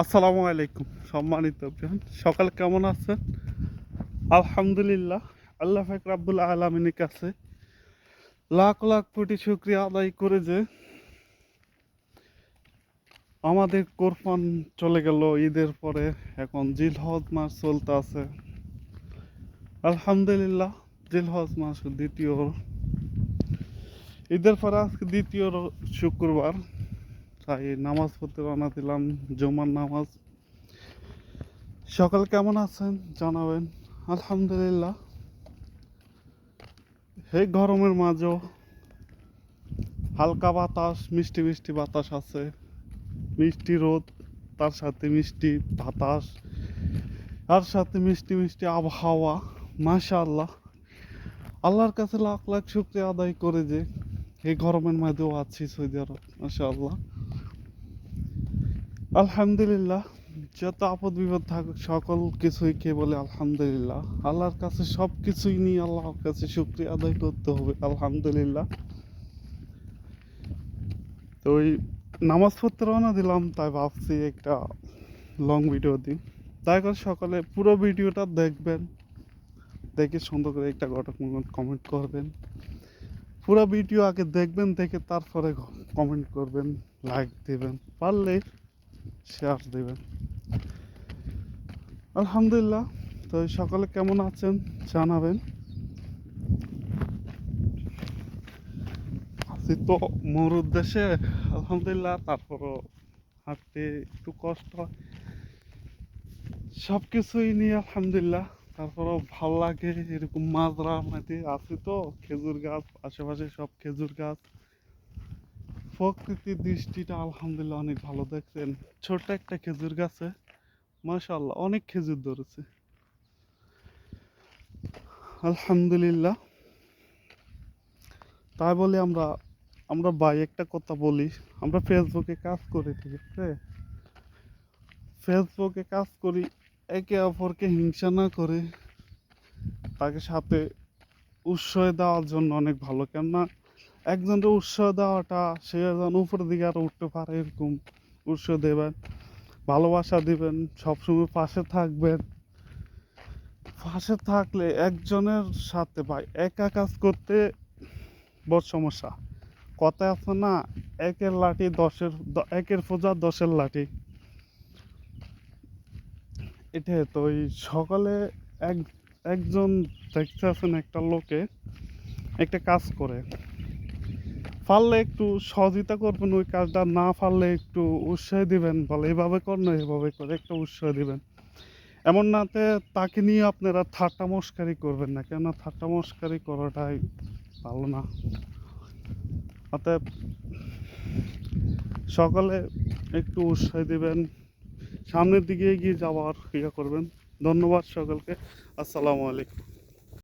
আসসালামু আলাইকুম সম্মানিত জন, সকাল কেমন আছেন? আলহামদুলিল্লাহ, আল্লাহ পাক রাব্বুল আলামিনের কাছে লাখ লাখ কোটি শুকরিয়া আদায় করে যে আমাদের কোরবান চলে গেল ঈদের পরে। এখন জিলহজ মাস চলতে আছে। আলহামদুলিল্লাহ, জিলহজ মাস দ্বিতীয় ঈদের পরে আজকে দ্বিতীয় শুক্রবার, তাই নামাজ পড়তে রওনা দিলাম, জুমার নামাজ। সকাল কেমন আছেন জানাবেন। আলহামদুলিল্লাহ, এই গরমের মাঝেও হালকা বাতাস, মিষ্টি মিষ্টি বাতাস আছে, মিষ্টি রোদ, তার সাথে মিষ্টি বাতাস, তার সাথে মিষ্টি মিষ্টি আবহাওয়া। মাশাআল্লাহ, আল্লাহর কাছে লাখ লাখ শুকরিয়া আদায় করে যে এই গরমের মাঝেও আছি সৌদি আরব। মাশাআল্লাহ, আলহামদুলিল্লাহ। যত আপদ বিপদ থাকুক সকল কিছুই কে বলে আলহামদুলিল্লাহ। আল্লাহর কাছে সব কিছুই নিয়ে আল্লাহর কাছে শুকরিয়া আদায় করতে হবে। আলহামদুলিল্লাহ। তো ওই নামাজ পড়তে রওনা দিলাম, তাই ভাবছি একটা লং ভিডিও দিই। তাই করে সকালে পুরো ভিডিওটা দেখবেন, দেখে সুন্দর করে একটা ঘটক কমেন্ট করবেন। পুরো ভিডিও আগে দেখবেন, দেখে তারপরে কমেন্ট করবেন, লাইক দেবেন, পারলে শেয়ার দেবেন। আলহামদুলিল্লাহ। তো সকালে কেমন আছেন জানাবেন। আছি তো মরুর দেশে, আলহামদুলিল্লাহ। তারপরও হাঁটতে একটু কষ্ট হয়, সব কিছুই নিয়ে আলহামদুলিল্লাহ। তারপরেও ভাল লাগে। এরকম মাজরা মাটি আছে তো, খেজুর গাছ আশেপাশে, সব খেজুর গাছ। প্রকৃতির দৃষ্টিটা আলহামদুলিল্লাহ অনেক ভালো। দেখছেন ছোট্ট একটা খেজুর গাছে মাশাআল্লাহ অনেক খেজুর ধরেছে। আলহামদুলিল্লাহ। তাই বলে আমরা আমরা ভাই একটা কথা বলি, আমরা ফেসবুকে কাজ করি, ঠিক আছে? ফেসবুকে কাজ করি, একে অপরকে হিংসা না করে তাকে সাথে উৎসাহ দেওয়ার জন্য অনেক ভালো। কেননা একজনকে উৎসাহ দেওয়াটা, সে যেন উপরের দিকে আরো উঠতে পারে, এরকম উৎসাহ দেবেন, ভালোবাসা দিবেন, সবসময় পাশে থাকবেন। পাশে থাকলে একজনের সাথে ভাই একা কাজ করতে বড় সমস্যা। কথায় আছে না, একের লাঠি একের ফোঁজা 10-এর লাঠি। এটাই তো। ওই সকালে এক একজন দেখতে আছেন, একটা লোকে একটা কাজ করে, পারলে একটু সহযোগিতা করবেন, ওই কাজটা না পারলে একটু উৎসাহ দিবেন, বলে এভাবে কর না, এভাবে করে একটা উৎসাহ দিবেন। এমন নাতে তাকে নিয়ে আপনারা ঠাট্টা মস্কারি করবেন না, কেননা ঠাট্টা মস্কারি করাটাই ভালো না। অতএব সকালে একটু উৎসাহ দিবেন, সামনের দিকে এগিয়ে যাওয়ার ইয়ে করবেন। ধন্যবাদ সকলকে। আসসালামু আলাইকুম।